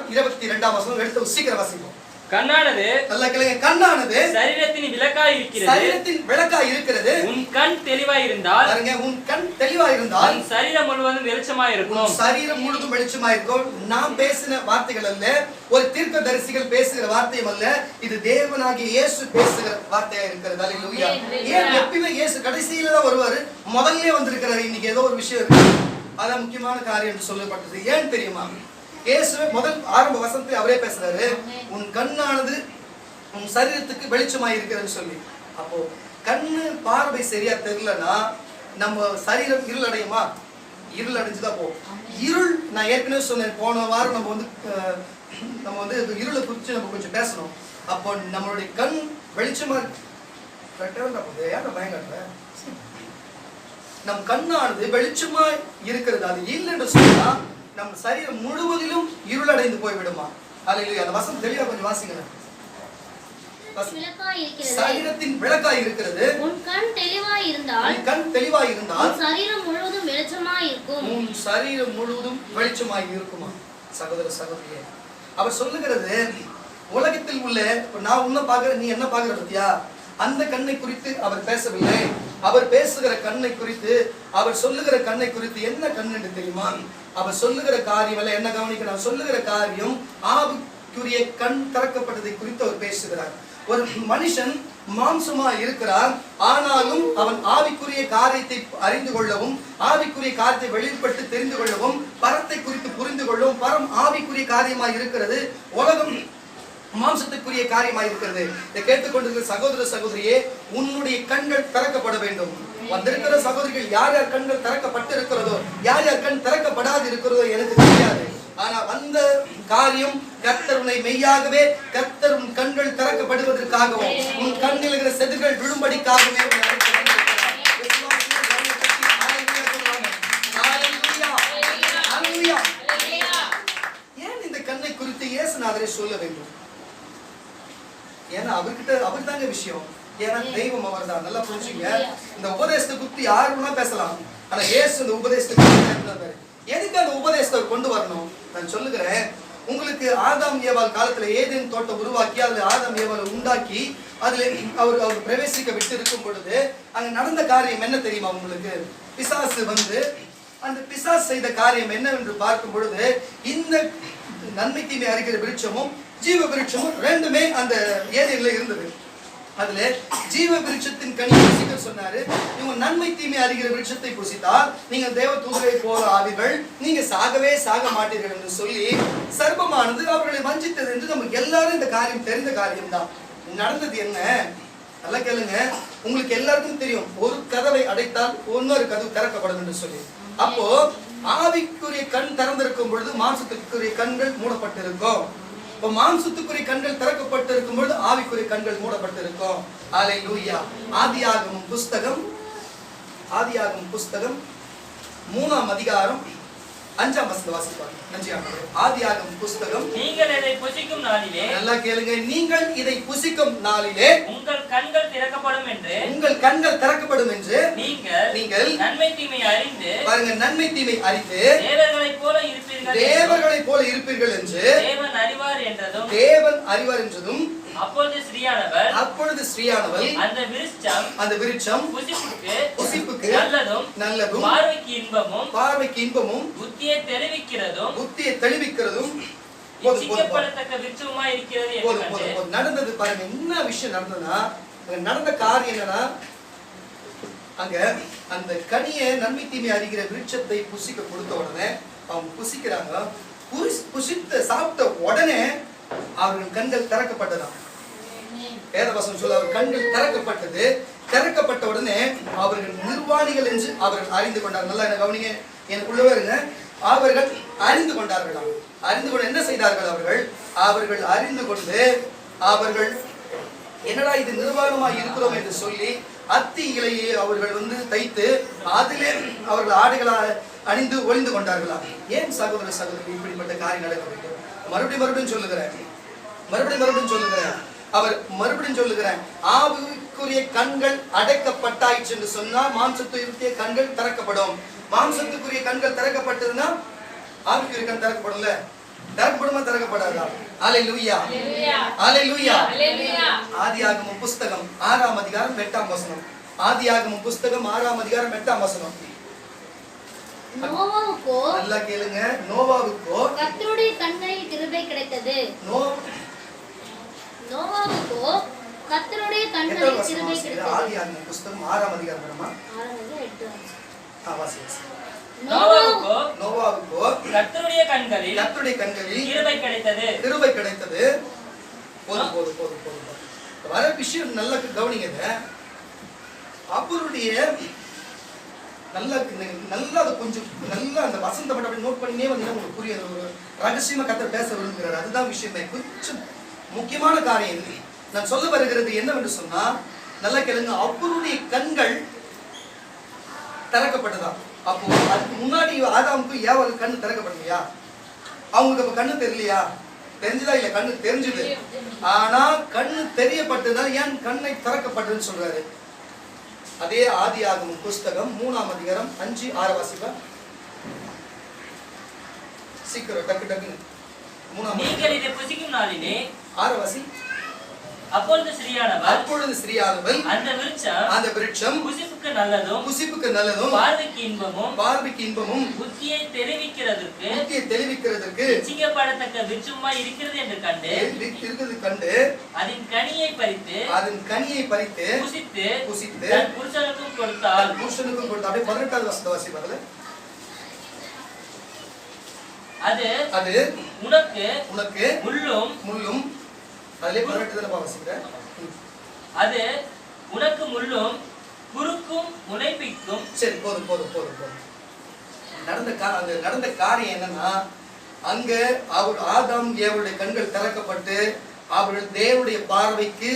அதிகாரம் 22ஆம் வசனம் எடுத்து சீக்கிரம் வாசிப்போம். கண்ணானது நல்லா கேளுங்க. கண்ணானது சரீரத்தின் விளக்காய் இருக்கிறது. சரீரத்தின் விளக்காய் இருக்கிறது. உன் கண் தெளிவாய் இருந்தால் பாருங்க, உன் கண் தெளிவாய் இருந்தால் உன் சரீரம் முழுவதும் வெளிச்சமாய் இருக்கும். சரீரம் முழுவதும் வெளிச்சமாய் இருக்கும். நாம் பேசின வார்த்தைகள் அல்ல, ஒரு தீர்க்கதரிசிகள் பேசுகிற வார்த்தையும் அல்ல, இது தேவனாகிய இயேசு பேசுகிற வார்த்தையா இருக்கிறது. அல்லேலூயா. ஏன் எப்பவுமே இயேசு கடைசியில தான் வருவாரு, முதல்ல வந்திருக்கிறாரு. இன்னைக்கு ஏதோ ஒரு விஷயம் இருக்கு, அதான் முக்கியமான காரியம் என்று சொல்லப்பட்டது. ஏன் தெரியுமா? இயேசுவே முதல் ஆரம்ப வசனத்தை அவரே பேசுறாரு, உன் கண்ணானது உன் சரீரத்துக்கு வெளிச்சமாய் இருக்கிறதுன்னு சொல்லி. அப்போ கண்ணு பார்வை சரியா தெரியலன்னா நம்ம சரீரம் இருள் அடையுமா? இருள் அடைஞ்சுதான் போகும். இருள், நான் ஏற்கனவே சொன்னேன், போன வாரம் நம்ம வந்து இருளை குறித்து நம்ம கொஞ்சம் பேசணும். அப்போ நம்மளுடைய கண் வெளிச்சமா பயங்கர நம் கண்ணானது வெளிச்சமா இருக்கிறது. அது இல்லைன்னு சொன்னா நம்ம சரீரம் முழுவதிலும் இருளடைந்து போய்விடுமா? அல்லேலூயா. அந்த வசனம் தெளிவா கொஞ்சம் வாசிங்க. சரீரத்தின் விளக்காய் இருக்கிறது. உன் கண் தெளிவாய் இருந்தால் உன் சரீரம் முழுவதும் வெளிச்சமாய் இருக்கும். உன் சரீரம் முழுவதும் வெளிச்சமாய் இருக்குமா? சகோதர சகோதரியே, அவர் சொல்லுகிறது, உலகத்தில் உள்ள நான் உன்ன பாக்குறேன், நீ என்ன பாக்குற பத்தியா, அந்த கண்ணை குறித்து அவர் பேசவில்லை. அவர் பேசுகிற கண்ணை குறித்து, அவர் சொல்லுகிற கண்ணை குறித்து என்ன கண் என்று தெரியுமா? அவர் சொல்லுகிற காரியம் அல்ல, என்ன கவனிக்கிறார், சொல்லுகிற காரியம் ஆவிக்குரிய கண் திறக்கப்பட்டதை குறித்து அவர் பேசுகிறார். ஒரு மனுஷன் மாம்சமா இருக்கிறார், ஆனாலும் அவன் ஆவிக்குரிய காரியத்தை அறிந்து கொள்ளவும், ஆவிக்குரிய காரியத்தை வெளிப்பட்டு தெரிந்து கொள்ளவும், பரத்தை குறித்து புரிந்து கொள்ளவும், பரம் ஆவிக்குரிய காரியமாய் இருக்கிறது, உலகம் மாம்சத்துக்குரிய காரியமாய் இருக்கிறது. இதை கேட்டுக்கொண்டிருக்கிற சகோதர சகோதரியே, உன்னுடைய கண்கள் திறக்கப்பட வேண்டும். வந்திருக்கிற சகோதரிகள் யார் யார் கண்கள் திறக்கப்பட்டு இருக்கிறதோ, யார் யார் கண் திறக்கப்படாது இருக்கிறதோ எனக்கு தெரியாது. ஆனா வந்த காரியம் கர்த்தர் உன்னை மெய்யாகவே, கர்த்தர் உன் கண்கள் திறக்கப்படுவதற்காகவும், உன் கண்ணில் இருக்கிற செதுகள் விழும்படிக்காகவே ஏன் இந்த கண்ணை குறித்து இயேசுநாதரை சொல்ல வேண்டும்? ஏன்னா அவர் தாங்க விஷயம். ஏன்னா தெய்வம் அவர் தான். நல்லா புரிஞ்சுங்க. இந்த உபதேசத்தை குறித்து யாருன்னா பேசலாம், ஆனா இயேசு இந்த உபதேசத்தை எதுக்கு அந்த உபதேசத்தை கொண்டு வரணும்? நான் சொல்லுகிறேன், உங்களுக்கு ஆதாம் ஏவாள் காலத்துல ஏதேன் தோட்டம் உருவாக்கி அதுல ஆதாம் ஏவாளை உண்டாக்கி அதுல அவர் பிரவேசிக்க விட்டு இருக்கும் பொழுது அங்க நடந்த காரியம் என்ன தெரியுமா உங்களுக்கு? பிசாசு வந்து அந்த பிசாசு செய்த காரியம் என்னவென்று பார்க்கும் பொழுது, இந்த நன்மை தீமை அறிகிற விருட்சமும் ஜீவ விருட்சமும் ரெண்டுமே அந்த ஏதேன்ல இருந்தது. அதுல ஜீவ விருட்சத்தின் கனி புசிக்க சொன்னாரு. இவங்க நன்மை தீமை அறிகிற விருட்சத்தை புசித்தால் நீங்க தேவ தூதரை போல ஆவீர்கள், நீங்க சாகவே சாக மாட்டீர்கள் என்று சொல்லி சர்ப்பமானது அவர்களை வஞ்சித்தது என்று நமக்கு எல்லாரும் இந்த காரியம் தெரிந்த காரியம் தான். நடந்தது என்ன? நல்லா கேளுங்க. உங்களுக்கு எல்லாருக்கும் தெரியும், ஒரு கதவை அடைத்தால் இன்னொரு கதவு திறக்கப்படும் என்று சொல்லி. அப்போ ஆவிக்குரிய கண் திறந்திருக்கும் பொழுது மாம்சத்துக்குரிய கண்கள் மூடப்பட்டிருக்கும். இப்போ மாம்சத்துக்குரிய கண்கள் திறக்கப்பட்டிருக்கும் பொழுது ஆவிக்குரிய கண்கள் மூடப்பட்டிருக்கும். அல்லேலூயா. ஆதியாகமம் புஸ்தகம் 3ஆம் அதிகாரம் 5ஆம் வசனம் வாசிப்பாங்க. ஆதியாகமம் புஸ்தகம், நீங்கள் இதை புசிக்கும் நாளிலே, நல்லா கேளுங்க, நீங்கள் இதை புசிக்கும் நாளிலே உங்கள் கண்கள் திறக்கப்படும் என்று நீங்கள் நன்மை தீமை அறிந்து, பாருங்க, நன்மை தீமை அறிந்து தேவர்களைப் போல இருப்பீர்கள் என்று தேவன் அறிவார் என்றதும் அப்பொழுது ஸ்ரீயானவள் அந்த விருட்சம் புசிப்புக்கு நல்லதும் பார்வைக்கு இன்பமும் புத்தியை தெளிவிக்கிறதும் நடந்தது. பாருங்க, என்ன விஷயம் நடந்ததுன்னா, நடந்த காரியம் என்னன்னா, அங்க அந்த கனியை நன்மை தீமை அறிகிற விருட்சத்தை புசிக்க கொடுத்த உடனே அவங்க புசிக்கிறாங்க. புசித்த சாப்பிட்ட உடனே அவர்கள் கண்கள் திறக்கப்பட்டதான். வேதவசனம் சொல்ல, அவர் கண்கள் திறக்கப்பட்டது. திறக்கப்பட்ட உடனே அவர்கள் நிர்வாணிகள் என்று அவர்கள் அறிந்து கொண்டார்கள். நல்லா என்ன கவனிங்க, எனக்குள்ளவே இருங்க. அவர்கள் அறிந்து கொண்டார்களாம். அறிந்து கொண்டு என்ன செய்தார்கள்? அவர்கள் அறிந்து கொண்டு அவர்கள் என்னடா இது நிர்வாணமாக இருக்கிறோம் என்று சொல்லி அத்தி இலையை அவர்கள் தைத்து அதிலே அவர்கள் ஆடைகளா அணிந்து ஒளிந்து கொண்டார்களா? ஏன் சகோதர சகோதரி இப்படிப்பட்ட காரியம் நடக்க வேண்டும்? மறுபடியும் சொல்லுகிறேன். அவர் மறுபடியும் சொல்லுகிறேன், ஆவிக்குரிய கண்கள் அடைக்கப்பட்டாயிற்று என்று சொன்னா மாம்சத்துக்குரிய கண்கள் திறக்கப்படும். மாம்சத்துக்குரிய கண்கள் திறக்கப்பட்டதுன்னா ஆவிக்குரிய கண் திறக்கப்படல. திறக்கப்படுமா திறக்கப்படாதா? ஹalleluya ஹalleluya. ஆதியாகமம் புஸ்தகம் 6ஆம் அதிகாரம் 8ஆம் வசனம். ஆதியாகமம் புஸ்தகம் 6ஆம் அதிகாரம் 8ஆம் வசனம். நோவாவுக்கோ நல்லா கேளுங்க. நோவாவுக்கோ கர்த்தருடைய கண்களில் கிருபை கிடைத்தது. நோவாவுக்கோ கர்த்தருடைய கண்களில் கிருபை கிடைத்தது. ஆதியாகமம் புஸ்தகம் 6ஆம் அதிகாரம் வரமா? 6 வாசி. நோவாவுக்கோ கர்த்தருடைய கண்களில் கிருபை கிடைத்தது. கிருபை கிடைத்தது. போதும் போதும் போதும் போதும். வர விஷயம் நல்லா கவனிங்க. அவருடைய நல்லா அது கொஞ்சம் நல்லா அந்த வசந்த மட்டும் அப்படி நோட் பண்ணினே வந்து உங்களுக்கு புரியுது. ஒரு ரகசியமா கர்த்தர் பேச விரும்புகிறார். அதுதான் விஷயமே. கொஞ்சம் முக்கியமான காரியம் இது. நான் சொல்ல வருகிறது என்னவென்று சொன்னா, நல்லா கேளுங்க. அவருடைய கண்கள் திறக்கப்பட்டதா? அப்போ அதுக்கு முன்னாடி ஆதாமுக்கு ஏவாளுக்கு கண்ணு திறக்கப்படலையா? அவங்களுக்கு அப்ப கண்ணு தெரியலையா? தெரிஞ்சுதா? இல்ல, கண்ணு தெரிஞ்சுது. ஆனா கண்ணு தெரியப்பட்டதுனால ஏன் கண்ணை திறக்கப்பட்டதுன்னு சொல்றாரு. அதே ஆதியாகமம் புஸ்தகம் 3ஆம் அதிகாரம் 5, 6 வாசிப்பா. சீக்கிரம் டக்கு டக்குன்னு. 3ஆம் நீங்கள் இதை புசிக்கும் நாளிலே 6 வாசி. அப்பொழுது ஸ்திரீயானவள் அந்த விருட்சம் புசிப்புக்கு நல்லதும் பார்வைக்கு இன்பமும் புத்தியை தெரிவிக்கிறதற்கு இச்சிக்கப்படத்தக்க விருட்சமாய் இருக்கிறது என்று கண்டு அதன் கனியை பறித்து புசித்து தன் புருஷனுக்கும் கொடுத்தாள். அப்படியே 18வது வசனத்தை வாசி பாருங்க. அது உனக்கு முள்ளும் அதிலே 18 வாசிக்கிறேன். அது உனக்கு முள்ளும் குறுக்கும் முனைப்பிக்கும். சரி, போதும். நடந்த காரியம் என்னன்னா, அங்க அவர் ஆதாம் ஏவாளுடைய கண்கள் திறக்கப்பட்டு அவர்கள் தேவனுடைய பார்வைக்கு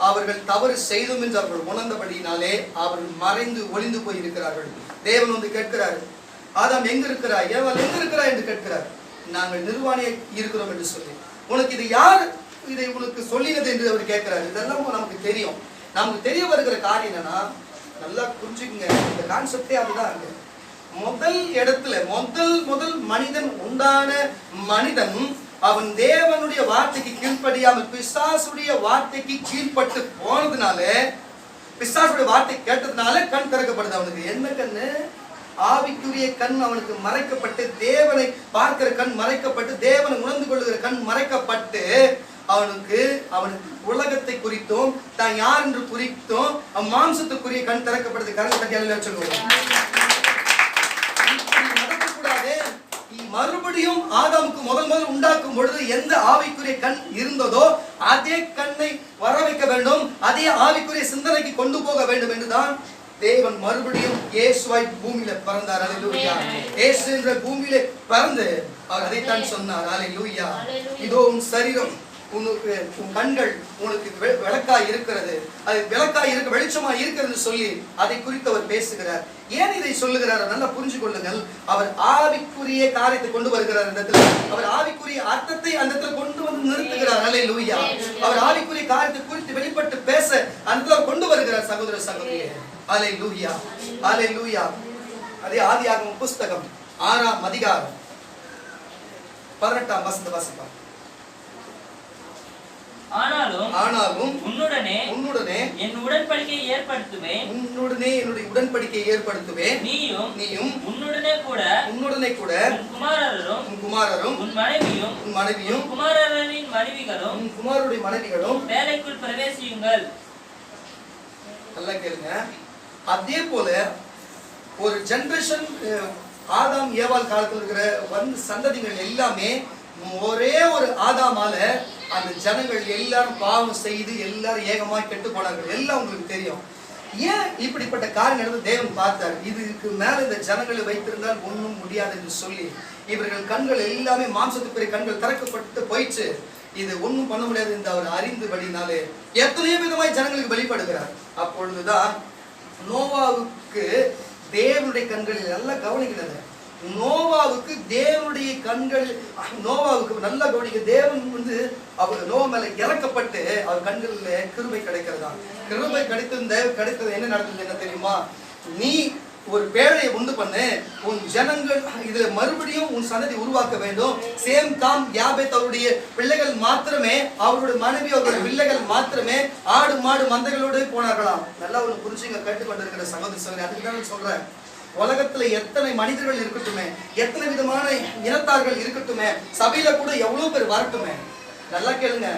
அவர்கள் தவறு செய்தோம் என்று அவர்கள் உணர்ந்தபடியினாலே அவர்கள் மறைந்து ஒளிந்து போய் இருக்கிறார்கள். தேவன் வந்து கேட்கிறார், ஆதாம் எங்க இருக்கிறாய், ஏவாள் எங்க இருக்கிறாய் என்று கேட்கிறார். நாங்கள் நிர்வாணியை இருக்கிறோம் என்று சொல்லி. உனக்கு இது யார் இதை உனக்கு சொல்லினது என்று அவர் கேட்கிறார். இதெல்லாம் நமக்கு தெரியும். நமக்கு தெரிய வருகிற காரியம் என்னன்னா, நல்லா புரிஞ்சுக்குங்க. இந்த கான்செப்டே அதுதான். அங்க முதல் இடத்துல முதல் மனிதன் உண்டான மனிதன் அவன் தேவனுடைய வார்த்தைக்கு கீழ்ப்படியாமல் பிசாசுடைய வார்த்தைக்கு கீழ்பட்டு போனதுனால, பிசாசுடைய வார்த்தை கேட்டதுனால கண் திறக்கப்படுது. அவனுக்கு என்ன கண்ணு? ஆவிக்குரிய கண் அவனுக்கு மறைக்கப்பட்டு, தேவனை பார்க்கிற கண் மறைக்கப்பட்டு, தேவனை உணர்ந்து கொள்ளுகிற கண் மறைக்கப்பட்டு, அவனுக்கு உலகத்தை குறித்தும் தான் யார் என்று குறித்தும் மாம்சத்துக்குரிய கண் திறக்கப்படுது. கரண்ட் தட்டியால சொல்லுவோம். நடக்கக்கூடாது. மறுபடியும் ஆதாமுக்கு முதல் உண்டாக்கும் பொழுது எந்த ஆவிக்குரிய கண் இருந்ததோ அதே கண்ணை வர வைக்க வேண்டும், அதே ஆவிக்குரிய சிந்தனைக்கு கொண்டு போக வேண்டும் என்றுதான் தேவன் மறுபடியும் இயேசுவாய் பூமியில பிறந்தார். அல்லேலூயா. இயேசு என்ற பூமியில பிறந்து அவர் அதைத்தான் சொன்னார். அல்லேலூயா. இதோ உன் சரீரம், உன் கண்கள் உனக்கு விளக்காய் இருக்கிறது, அது விளக்காய் இருக்க வெளிச்சமாய் இருக்கிறது சொல்லி அதை குறித்து அவர் பேசுகிறார். ஏன் இதை சொல்லுகிறார்? நல்லா புரிஞ்சு கொள்ளுங்கள். அவர் ஆவிக்குரிய காரியத்தை கொண்டு வருகிறார். அந்த இடத்துல அவர் ஆவிக்குரிய அர்த்தத்தை அந்த இடத்துல கொண்டு வந்து நிறுத்துகிறார். அல்லேலூயா. அவர் ஆவிக்குரிய காரியத்தை குறித்து வெளிப்பட்டு பேச அந்த இடத்துல கொண்டு வருகிறார். சகோதர சகோதரியே, அல்லேலூயா அல்லேலூயா. அதே ஆதியாகமம் புஸ்தகம் 6ஆம் அதிகாரம் 18ஆம் வசனத்தை வாசிப்போம். ஆனாலும் உன்னுடனே என் உடன்படிக்கையை ஏற்படுத்துவேன். உன்னுடனே என்னுடைய உடன்படிக்கையை ஏற்படுத்துவேன். நீயும் உன்னுடனே கூட உன் குமாரரும் உன் மனைவியும் குமாரரின் மனைவிகளும் உன் குமாரருடைய மனைவிகளும் வேலைக்குள் பிரவேசியுங்கள். நல்லா கேளுங்க. அதே போல ஒரு ஜெனரேஷன் ஆதாம் ஏவாள் காலத்தில் இருக்கிற சந்ததிகள் எல்லாமே ஒரே ஒரு ஆதாமால அந்த ஜனங்கள் எல்லாரும் பாவம் செய்து எல்லாரும் ஏகமாக கெட்டு போனார்கள். எல்லாம் உங்களுக்கு தெரியும். ஏன் இப்படிப்பட்ட காரியம் நடந்து தேவன் பார்த்தார். இதுக்கு மேல இந்த ஜனங்களை வைத்திருந்தால் ஒன்றும் முடியாது என்று சொல்லி இவர்கள் கண்கள் எல்லாமே மாம்சத்துக்குரிய கண்கள் திறக்கப்பட்டு போயிடுச்சு, இது ஒன்றும் பண்ண முடியாது என்று அவர் அறிந்தபடினாலே எத்தனையோ விதமாய் ஜனங்களுக்கு வெளிப்படுகிறார். அப்பொழுதுதான் நோவாவுக்கு தேவனுடைய கண்களில் நல்லா கவனிக்கிறது. நோவாவுக்கு தேவனுடைய கண்கள், நோவாவுக்கு நல்லா கவனிக்க, தேவன் வந்து அவர் நோவா மேல இறக்கப்பட்டு அவர் கண்களில் கிருபை கிடைக்கிறதா. கிருபை கிடைத்தது என்ன நடந்தது என்ன தெரியுமா? நீ ஒரு பேழையை உண்டு பண்ணு, உன் ஜனங்கள் இதுல மறுபடியும் உன் சந்ததி உருவாக்க வேண்டும். சேம் காம் யாபேத் அவருடைய பிள்ளைகள் மாத்திரமே, அவருடைய மனைவி அவருடைய பிள்ளைகள் மாத்திரமே ஆடு மாடு மந்தைகளோடு போனார்களாம். நல்லா ஒண்ணு புரிஞ்சுங்க, கேட்டுக்கொண்டிருக்கிற சகோதரி சகோதரி, அதுக்கு தான் சொல்றேன். உலகத்துல எத்தனை மனிதர்கள் இருக்கட்டுமே, எத்தனை விதமான இனத்தார்கள் இருக்கட்டுமே, சபையில கூட எவ்வளவு பேர் வரட்டுமே, நல்லா கேளுங்க,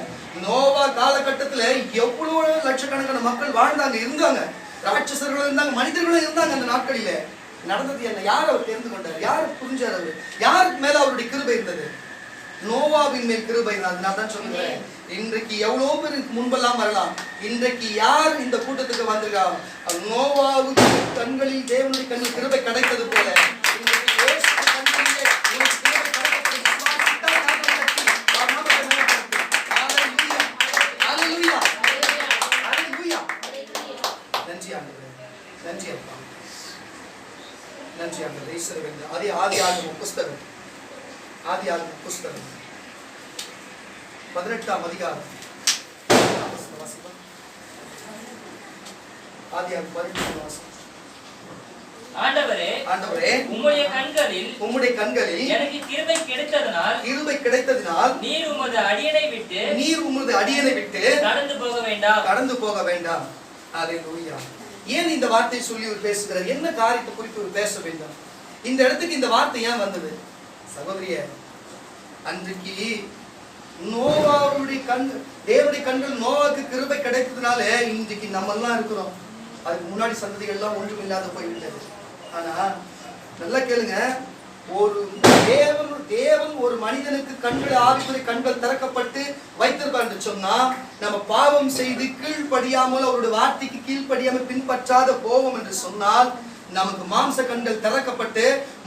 நோவா காலகட்டத்துல எவ்வளவு லட்சக்கணக்கான மக்கள் வாழ்ந்தாங்க, இருந்தாங்க, ராட்சசர்களும் இருந்தாங்க, மனிதர்களும் இருந்தாங்க. அந்த நாட்களிலே நடந்தது என்ன? யார் அவர் தெரிந்து கொண்டார்? யார் புரிஞ்சார்? அவர் யாருக்கு மேல அவருடைய கிருபை இருந்தது? நோவாவின் மேல் கிருபை. அதனால தான் சொல்லுகிறேன், இன்றைக்கு எவ்வளவு பேருக்கு முன்பெல்லாம் வரலாம், இன்றைக்கு யார் இந்த கூட்டத்துக்கு வந்திருக்காங்க, நோவாவுக்கு கண்களில் தேவனுடைய கண்ணில் கிருபை கிடைத்தது போல இன்றைக்கு இயேசு கண்களிலே உங்களுக்கு கிருபை கிடைக்கப்படும். விசுவாசித்தால் கரங்களை தட்டி அவர் நாமத்தை மகிமைப்படுத்து. ஹல்லேலூயா, ஹல்லேலூயா, ஹல்லேலூயா. நன்றி ஆண்டவரே, நன்றி அப்பா, நன்றி ஆண்டவரே. ஈஸ்வரன் அதே ஆதியாகமம் புஸ்தகம், ஆதியாகமம் புஸ்தகம் 18ஆம் அதிகாரம். ஆதியாகமம் 18ஆம் வசனம். ஆண்டவரே, ஆண்டவரே, உம்முடைய கண்களில் எனக்கு கிருபை கிடைத்ததினால் நீர் உமது அடியனை விட்டு கடந்து போக வேண்டாம். ஹல்லேலூயா. ஏன் இந்த வார்த்தை சொல்லி ஒரு பேசுகிறார்? என்ன காரியத்தை குறித்து ஒரு பேச வேண்டும்? இந்த இடத்துக்கு இந்த வார்த்தை ஏன் வந்தது? சகோதரியே, அன்றைக்கு நோவாவுடைய தேவனுடைய கண்கள் நோவாவுக்கு கிருபை கிடைத்ததுனால இன்றைக்கு நம்ம எல்லாம் இருக்கிறோம். அதுக்கு முன்னாடி சந்ததிகள் எல்லாம் ஒன்றும் இல்லாத போய்விட்டது. ஆனா நல்லா கேளுங்க, ஒரு தேவன் ஒரு மனிதனுக்கு கண்கள், ஆவிக்குரிய கண்கள் திறக்கப்பட்டு வைத்திருப்பார் என்று சொன்னா, நம்ம பாவம் செய்து கீழ்ப்படியாமல், அவருடைய வார்த்தைக்கு கீழ்ப்படியாமல் பின்பற்றாத போவோம் என்று சொன்னால், நமக்கு மாம்ச கண்கள் திறக்கப்பட்டு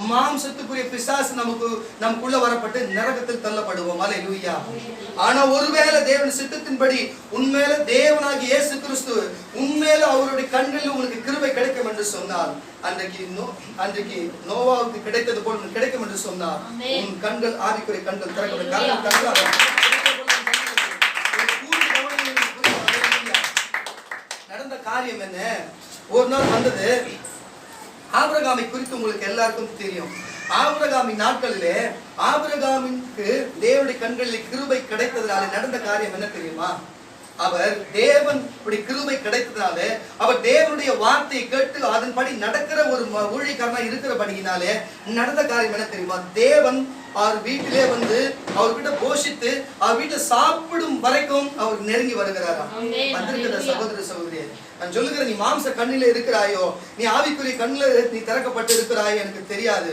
மாம்சத்துக்குரிய பிசாசு நமக்குள்ள வரப்பட்டு நரகத்தில் தள்ளப்படுவோம். அல்லேலூயா. ஆனா ஒருவேளை தேவன் சித்தத்தின்படி உண்மையில தேவனாகிய இயேசு கிறிஸ்து உண்மையில அவருடைய கண்களில் உங்களுக்கு கிருபை கிடைக்கும் என்று சொன்னால், அன்றைக்கு நோவாவுக்கு கிடைத்தது போல் கிடைக்கும் என்று சொன்னால், உன் கண்கள், ஆவிக்குரிய கண்கள் திறக்கப்படும். நடந்த காரியம் என்ன? ஒரு நாள் வந்தது. ஆபிரகாமை குறித்து உங்களுக்கு எல்லாருக்கும் தெரியும். ஆபிரகாமின் நாட்களிலே ஆபிரகாமிற்கு தேவனுடைய கண்களில் கிருபை கிடைத்ததுனால நடந்த காரியம் என்ன தெரியுமா? அவர் தேவனுடைய கிருபை கிடைத்ததுனால, அவர் தேவனுடைய வார்த்தையை கேட்டு அதன்படி நடக்கிற ஒரு ஊழியக்காரனா இருக்கிறபடியினாலே நடந்த காரியம் என்ன தெரியுமா? தேவன் அவர் வீட்டிலே வந்து அவர்கிட்ட போஷித்து அவர் வீட்டுல சாப்பிடும் வரைக்கும் அவர் நெருங்கி வருகிறாரா? வந்திருக்கிற சகோதர சகோதரியே, நான் சொல்லுகிறேன், நீ மாம்ச கண்ணில இருக்கிறாயோ, நீ ஆவிக்குரிய கண்ணில நீ திறக்கப்பட்டு இருக்கிறாயோ எனக்கு தெரியாது.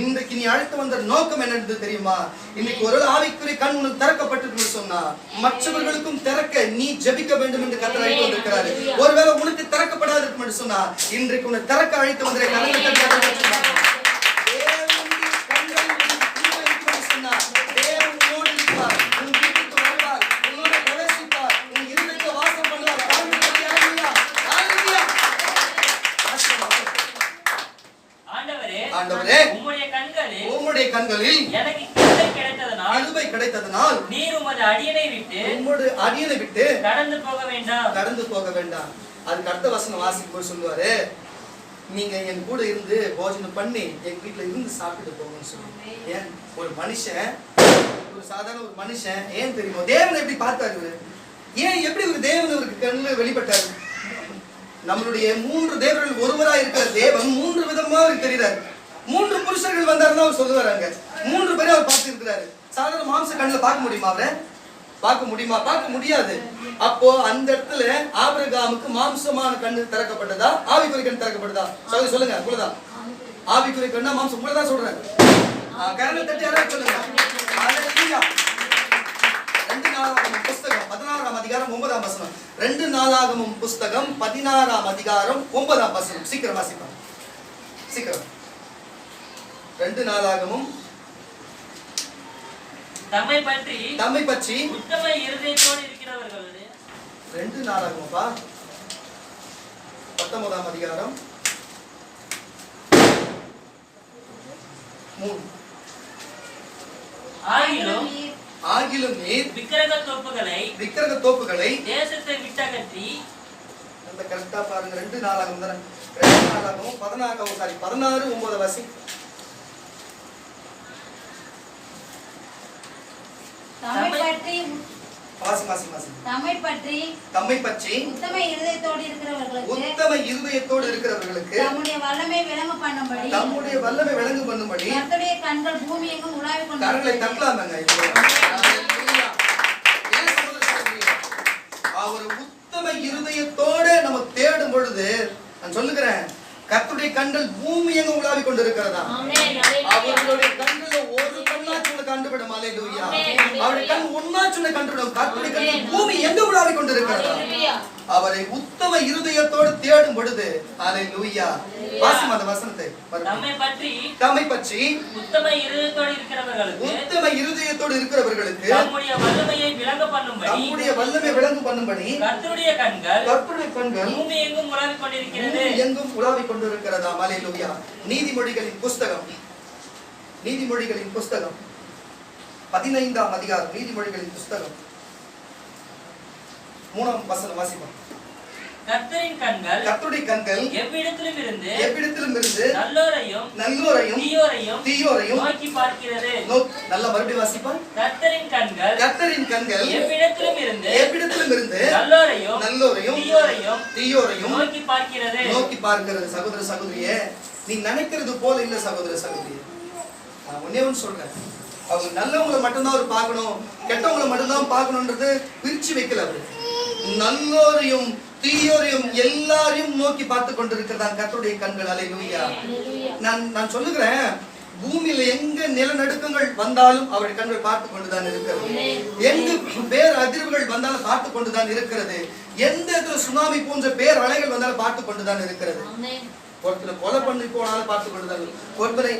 இன்றைக்கு நீ அழைத்து வந்த நோக்கம் என்னன்னு தெரியுமா? இன்னைக்கு ஒரு ஆவிக்குரிய கண் உனக்கு திறக்கப்பட்டு சொன்னா மற்றவர்களுக்கும் திறக்க நீ ஜெபிக்க வேண்டும் என்று கர்த்தர் அழைத்து வந்திருக்கிறாரு. ஒருவேளை உனக்கு திறக்கப்படாது இருக்கும் என்று சொன்னா இன்றைக்கு உன்னை திறக்க அழைத்து வந்திருக்கிறார். ஆண்டவரே, உம்முடைய கண்களில் எனக்கு கிருபை கிடைத்ததனால் நீர் உமது அடியனை விட்டு கடந்து போக வேண்டாம். அதுக்கு அடுத்த வசனம் வாசிக்கும் போது சொல்லுவாரு, நீங்க என் கூட இருந்து போஜனம் பண்ணி எங்க வீட்டுல இருந்து சாப்பிட்டு போங்கன்னு சொல்லுவாங்க. ஏன் ஒரு மனுஷன், ஒரு சாதாரண ஒரு மனுஷன், ஏன் தெரியுமா தேவனை எப்படி பார்த்தாரு இவரு? ஏன் எப்படி ஒரு தேவன் இவருக்கு கண்ணில் வெளிப்பட்டாரு? நம்மளுடைய 3 தேவர்கள் ஒருவராய் இருக்கிற தேவன் 3 விதமா அவருக்கு தெரிகிறார். 3 புருஷர்கள் வந்தாருன்னு அவர் சொல்லுவாங்க. 3 பேரை அவர் பார்த்து இருக்கிறாரு. சாதாரண மாம்ச கண்ணில் பார்க்க முடியுமா? அவரை பார்க்க முடியாது. அப்போ அந்த இடத்துல ஆபிரகாமுக்கு மாம்சமான கண்ணு திறக்கப்பட்டதா, ஆவிக்குரிய கண் திறக்கப்பட்டதா? சொல்லுங்க. உங்களுதான் ஆவிக்குரிய கண்ணா மாம்சம்? உங்களதான் சொல்றேன். கரங்களை தட்டி யாராவது சொல்லுங்க. ஹல்லேலூயா. 2 நாளாகமம் புஸ்தகம் 16ஆம் அதிகாரம் 9ஆம் வசனம். 2 நாளாகமம் புஸ்தகம் 16ஆம் அதிகாரம் 9ஆம் வசனம். சீக்கிரம் வாசிப்பாங்க, சீக்கிரம். 2 நாளாகமம் தம்மை பற்றி உத்தம இருதயத்தோடு இருக்கிறவர்களே. 2 நாளாகமப்பா 19ஆம் அதிகாரம் 3. ஆகிலும் நீர் விக்கிரக தோப்புகளை தேசத்தை அந்த கரெக்டா பாருங்க. 2 நாளாகவும் தானே, 2 நாளாகவும் 16:9 வாசி. தம்மை பற்றி உத்தம இருதயத்தோடு இருக்கிறவர்களுக்கு தம்முடைய வல்லமை விளங்க பண்ணும்படி கர்த்தருடைய கண்கள் பூமி எங்கும் உலாவிக் கரங்களை கொண்டிருக்கிறது. தட்டலாமாங்க. அவர் உத்தம இருதயத்தோட நம்ம தேடும் பொழுது நான் சொல்லுகிறேன், கர்த்தருடைய கண்கள் பூமி எங்கும் உலாவிக் கொண்டிருக்கிறதா. அவர்களுடைய கண்கள் ஒரு கண்ணாச்சுன்னு கண்டுவிடும். அல்லேலூயா. அவருடைய கண் ஒன்னாச்சுன்னு கண்டுவிடும். கர்த்தருடைய கண்கள் பூமி எங்கும் உலாவிக் கொண்டிருக்கிறதா. அவரை உத்தம இருதயத்தோடு தேடும் பொழுது அல்லேலூயா. வாசிமா அந்த வசனத்தை. தம்மை பற்றி உத்தம இருதயத்தோடு இருக்கிறவர்களுக்கு தம்முடைய வல்லமையை விளங்க பண்ணும்படி கர்த்தருடைய கண்கள் பூமி எங்கும் உலாவிக் கொண்டிருக்கிறதா. அல்லேலூயா. நீதிமொழிகளின் புஸ்தகம் 15ஆம் அதிகாரம். நீதிமொழிகளின் புஸ்தகம் 3ஆம் வசனம் வாசிப்போம். கர்த்தருடைய கண்கள் எவ்விடத்திலும் இருந்து நல்லோரையும் தீயோரையும் நோக்கி பார்க்கிறது. நல்ல மறுபடியும் வாசிப்போம். கர்த்தரின் கண்கள் எவ்விடத்திலும் இருந்து நல்லோரையும் தீயோரையும் நோக்கி பார்க்கிறது. சகோதர சகோதரியே, நீ நினைக்கிறது போல இல்ல சகோதர சகோதரியே. நான் ஒன்னே ஒன்று சொல்றேன், அவங்க நல்லவங்களை மட்டும்தான் அவர் பார்க்கணும், கெட்டவங்களை மட்டும்தான் பார்க்கணும்ன்றது பிரிச்சு வைக்கல. அவரு நல்லோரையும் தீயோரையும் எல்லாரையும் நோக்கி பார்த்து கொண்டிருக்கிறதா கர்த்தருடைய கண்கள். அல்லேலூயா. நான் சொல்லுகிறேன், பூமியில எங்க நிலநடுக்கங்கள் வந்தாலும் அவருடைய கண்கள் பார்த்து கொண்டுதான் இருக்கிறது. எங்க பேர் அதிர்வுகள் வந்தாலும் பார்த்து கொண்டுதான் இருக்கிறது. எந்த சுனாமி போன்ற பேர் அலைகள் வந்தாலும் பார்த்து கொண்டுதான் இருக்கிறது. ஒருத்தனை கொலை பண்ணி போனாலும் பார்த்து கொண்டுதான், ஒருத்தனை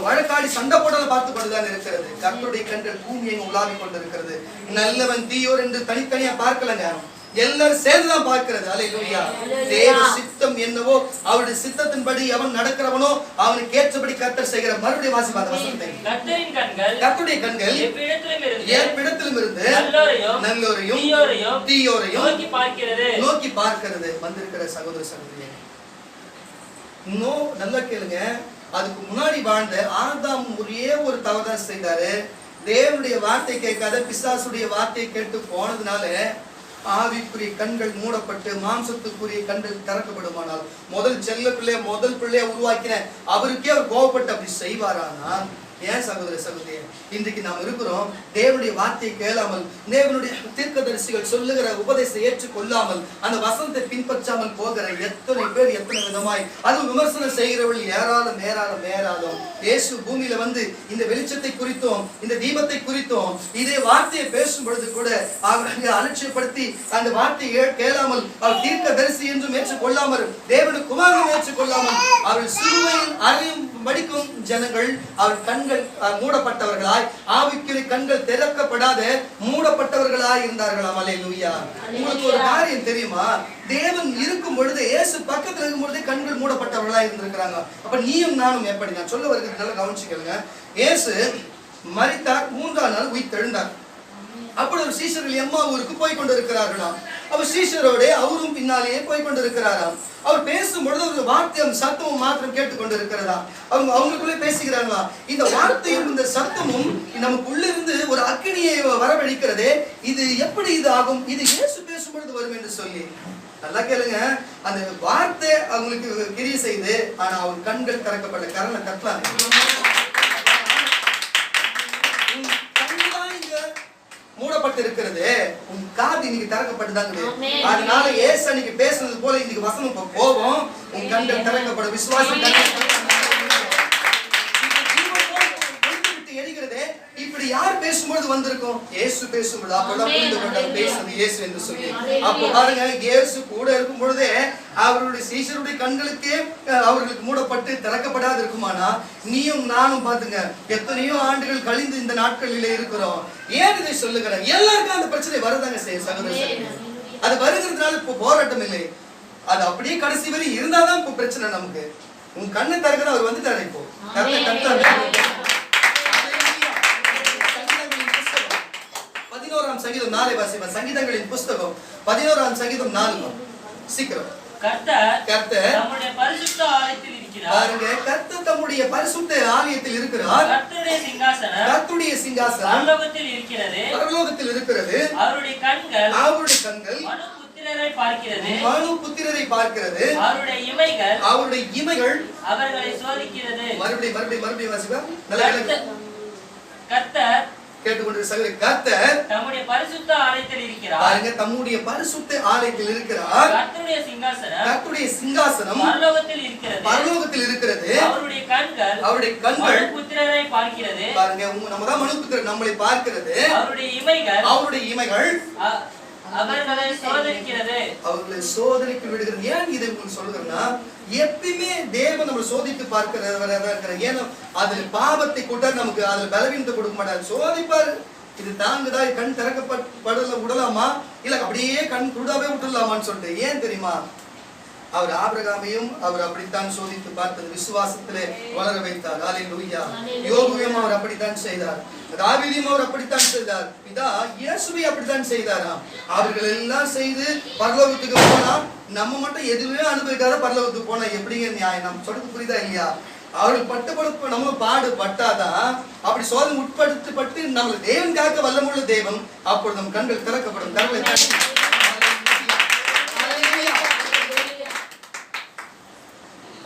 வழக்காடி சண்டை போனாலும் பார்த்து கொண்டுதான் இருக்கிறது. கர்த்தருடைய கண்கள் பூமி எங்க உலாவிக் கொண்டிருக்கிறது. நல்லவன் தீயோர் என்று தனித்தனியா பார்க்கலங்க, எல்லாரும் சேர்ந்துதான் பார்க்கிறது. அல்லேலூயா. தேவ சித்தம் என்னவோ அவருடைய சித்தத்தின்படி அவன் நடக்கிறவனோ அவனுக்கு ஏற்றபடி கர்த்தர் செய்கிற. மறுபடியும் வாசிப்பா அந்த வசனத்தை. கர்த்தருடைய கண்கள் எவ்விடத்திலும் இருந்து நல்லோரையும் தீயோரையும் நோக்கி பார்க்கிறது. வந்திருக்கிற சகோதர சகோதரியே, நல்லா கேளுங்க. அதுக்கு முன்னாடி வாழ்ந்த ஆதாம் ஒரே ஒரு தவறுதான் செய்தாரு. தேவனுடைய வார்த்தை கேட்காத பிசாசுடைய வார்த்தையை கேட்டு போனதுனால ஆவிக்குரிய கண்கள் மூடப்பட்டு மாம்சத்துக்குரிய கண்கள் திறக்கப்படுமானால் முதல் செல்ல பிள்ளைய முதல் பிள்ளைய உருவாக்கின அவருக்கே அவர் கோபப்பட்டு அப்படி செய்வாரானால், ஏன் சகோதர சகோதரியே, இன்றைக்கு நாம் இருக்கிறோம் தேவனுடைய வார்த்தையை கேளாமல், தேவனுடைய தீர்க்கதரிசிகள் சொல்லுகிற உபதேசத்தை ஏற்றுக்கொள்ளாமல், அந்த வசனத்தை பின்பற்றாமல் போகிற எத்தனை பேர் எத்தனை விதமாய் அது விமர்சனம் செய்கிறவர்கள் ஏராளம் ஏராளம் ஏராளம். இயேசு பூமியில வந்து இந்த வெளிச்சத்தை குறித்தும் இந்த தீபத்தை குறித்தும் இதே வார்த்தையை பேசும் பொழுது கூட அவர்களை அலட்சியப்படுத்தி அந்த வார்த்தையை கேளாமல், அவர் தீர்க்கதரிசி என்றும் ஏற்றுக்கொள்ளாமல், தேவனுடைய குமாரனை ஏற்றுக்கொள்ளாமல், அவர்கள் சிலுவையில் அறையும் படிக்கும் ஜனங்கள் அவர் கண்கள் மூடப்பட்டவர்களாய், ஆவிக்குரிய கண்கள் திறக்கப்படாத மூடப்பட்டவர்களாய் இருந்தார்களாம். அல்லேலூயா. உங்களுக்கு ஒரு காரியம் தெரியுமா? தேவன் இருக்கும் பொழுது, இயேசு பக்கத்துல இருக்கும் பொழுதே கண்கள் மூடப்பட்டவர்களாய் இருந்திருக்கிறாங்க. அப்ப நீயும் நானும் எப்படி? நான் சொல்ல வருகிறது நல்லா கவனிச்சுக்கலுங்க. இயேசு மரித்தார், 3ஆம் நாள் உயிர்த்தெழுந்தார். அப்படி ஒரு சீஷர்கள் எம்மா ஊருக்கு போய் கொண்டிருக்கிறார்களாம். அவர் சீஷரோட அவரும் பின்னாலேயே போய் கொண்டிருக்கிறாராம். அவர் பேசும்பொழுது ஒரு வார்த்தையும் சத்தமும் மாத்திரம் கேட்டுக்கொண்டிருக்கிறதா. அவங்களுக்குள்ளே பேசுகிறாங்களா, இந்த வார்த்தையும் இந்த சத்தமும் நமக்குள்ள இருந்து ஒரு அக்கினியை வரவழைக்கிறதே, இது எப்படி இது ஆகும்? இது இயேசு பேசும்பொழுது வரும் என்று சொல்லி. நல்லா கேளுங்க. அந்த வார்த்தை அவங்களுக்கு கிரியை செய்து, ஆனா அவர் கண்கள் திறக்கப்பட்ட கரண கட்டலாம். மூடப்பட்டு இருக்கிறது, உன் காது இன்னைக்கு திறக்கப்பட்டுதாங்க. அதனால இயேசு அன்னைக்கு பேசுனது போல இன்னைக்கு வசனம் போகும். உன் கண்கள் திறக்கப்படும். விசுவாசம் எரிகிறதே. இப்படி யார் பேசும்போது வந்திருக்கும்? இயேசு பேசும்போது. அப்பதான் புரிந்து கொண்டார் பேசுறது இயேசு என்று சொல்லி. அப்ப பாருங்க, இயேசு கூட இருக்கும் பொழுதே அவருடைய சீஷருடைய கண்களுக்கே அவர்களுக்கு மூடப்பட்டு திறக்கப்படாது இருக்குமானா, நீயும் நானும் பாத்துங்க எத்தனையோ ஆண்டுகள் கழிந்து இந்த நாட்களிலே இருக்கிறோம். ஏன் இதை சொல்லுகிறேன்? எல்லாருக்கும் அந்த பிரச்சனை வருதாங்க சகோதரர். அது வருகிறதுனால இப்போ போராட்டம் இல்லை, அது அப்படியே கடைசி வரை இருந்தாதான் இப்போ பிரச்சனை நமக்கு. உன் கண்ணை திறக்கிற அவர் வந்துட்டாரு. இப்போ கண்ணை தட்டாரு. 11ஆம் சங்கீதம் 4 வாசிப்பா. சங்கீதங்களின் புஸ்தகம் 11ஆம் சங்கீதம் 4. சீக்கிரம். கர்த்தர் கர்த்தர் நம்முடைய பரிசுத்த ஆலயத்தில் இருக்கிறார். பாருங்க, கர்த்தர் தம்முடைய பரிசுத்த ஆலயத்தில் இருக்கிறார். கர்த்தருடைய சிங்காசனம் கர்த்தருடைய சிங்காசனம் பரலோகத்தில் இருக்கிறது. பரலோகத்தில் இருக்கிறது. அவருடைய கண்கள் அவருடைய கண்கள் மனுபுத்திரரை பார்க்கிறது. மனுபுத்திரரை பார்க்கிறது. அவருடைய இமைகள் அவர்களை சோதிக்கிறது. மறுபடியும் வாசிப்பா. நல்லா கர்த்தர் கேட்டுக்கொண்டு சகோதரி, கர்த்தர் தம்முடைய பரிசுத்த ஆலயத்தில் இருக்கிறார். பாருங்க, தம்முடைய பரிசுத்த ஆலயத்தில் இருக்கிறார். கர்த்தருடைய சிங்காசனம் பரலோகத்தில் இருக்கிறது. அவருடைய கண்கள் மனுபுத்திரரை பார்க்கிறது. பாருங்க, நம்ம தான் மனுபுத்திரர், நம்மளை பார்க்கிறது. அவருடைய இமைகள் அவர்களை சோதிக்கிறது. அவர்களை சோதனைக்கு விடுகிறது. ஏன் இதை உங்களுக்கு சொல்லுகிறேன்னா, எப்பயுமே தேவன் நம்மளை சோதித்து பார்க்கிறவரா இருக்கிறார். ஏன்னா அதுல பாவத்தை கூட்டார், நமக்கு அதுல பலவீனத்தை கொடுக்க மாட்டார். சோதிப்பார், இது தாங்குதா, கண் திறக்கப்படல விடலாமா, இல்ல அப்படியே கண் குருடாவே விட்டுடலாமான்னு சொல்லிட்டு. ஏன் தெரியுமா? அவர் ஆபிரகாமையும் அவர் அப்படித்தான் சோதித்து பார்த்தது, விசுவாசத்திலே வளர வைத்தார். அல்லேலூயா. யோபுவையும் அவர் அப்படித்தான் செய்தார். தாவீதையும் அவர் அப்படித்தான் செய்தார். பிதா இயேசுவை அப்படித்தான் செய்தாராம். அவர்கள் எல்லாம் செய்து பரலோகத்துக்கு போனா, நம்ம மட்டும் எதுவுமே அனுபவிக்காத பரலோகத்துக்கு போனா எப்படிங்க நியாயம்? நம்ம சொல்றது புரியுதா இல்லையா? அவர்கள் பட்டு நம்ம பாடு பட்டாதான் அப்படி சோதனை உட்படுத்தப்பட்டு நம்மளை தேவன் காக்க வல்லமுள்ள தேவன். அப்பொழுது நம் கண்கள் திறக்கப்படும். கண்களை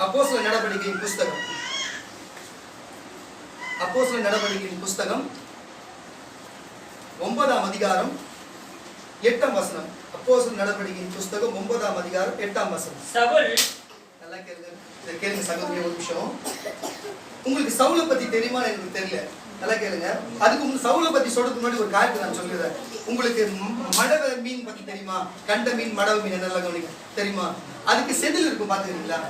அப்போஸ்தலர் நடவடிக்கையின் புஸ்தகம் 9ஆம் அதிகாரம் 8ஆம் வசனம். அப்போஸ்தலர் நடவடிக்கையின் புஸ்தகம் 9ஆம் அதிகாரம் 8ஆம் வசனம். சவுல், நல்லா கேளுங்க சகோதரி, ஒரு நிமிஷம். உங்களுக்கு சவுலை பத்தி தெரியுமா? எனக்கு தெரியல. நல்லா கேளுங்க. அதுக்கு உங்களுக்கு சவுலை பத்தி சொல்றதுக்கு முன்னாடி ஒரு காரியத்தை நான் சொல்லிடுறேன். உங்களுக்கு மடவ மீன் பத்தி தெரியுமா? கண்ட மீன், மடவ மீன் என்னெல்லாம் கவனிக்க தெரியுமா? அதுக்கு செதில் இருக்கும், பாத்துக்கிறீங்களா?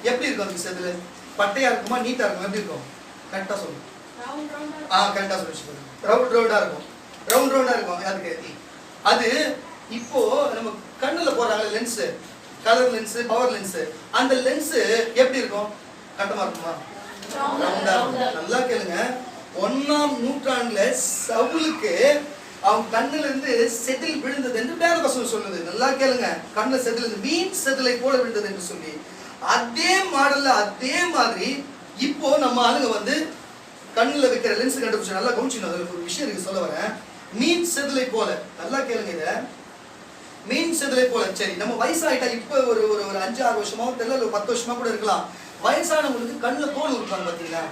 எப்படி இருக்கும் அதுக்கு செதில்? பட்டையா இருக்குமா, நீட்டா இருக்கும்? எப்படி இருக்கும்? கரெக்டா சொல்லுங்க. கரெக்டா சொல்லு. ரவுண்டா இருக்கும். அதுக்கு அது இப்போ நம்ம கண்ணுல போறாங்க lens, colour lens, power lens. அந்த லென்ஸ் எப்படி இருக்கும்? கட்டமா இருக்குமா? ரவுண்டா இருக்கும். நல்லா கேளுங்க. 1ஆம் நூற்றாண்டுல சவுலுக்கு அவன் கண்ணுல இருந்து செதில் விழுந்தது என்று வேத வசனம் சொல்லுது. நல்லா கேளுங்க. கண்ணுல செதில், மீன் செதிலை போல விழுந்தது என்று சொல்லி, அதே மாடல்ல அதே மாதிரி இப்போ நம்ம ஆளுங்க வந்து கண்ணுல வைக்கிற லென்ஸ் கண்டுபிடிச்சு. நல்லா கவனிச்சுக்கணும். அதுல ஒரு விஷயம் இருக்கு, சொல்ல வரேன். மீன் செதிலை போல, நல்லா கேளுங்க. இத மீன் செதிலை போல. சரி, நம்ம வயசாயிட்டா, இப்ப ஒரு 5-6 வருஷமா தெரியல, ஒரு 10 வருஷமா கூட இருக்கலாம். வயசானவங்களுக்கு கண்ணுல தோல் உரிப்பாங்க பாத்தீங்களா?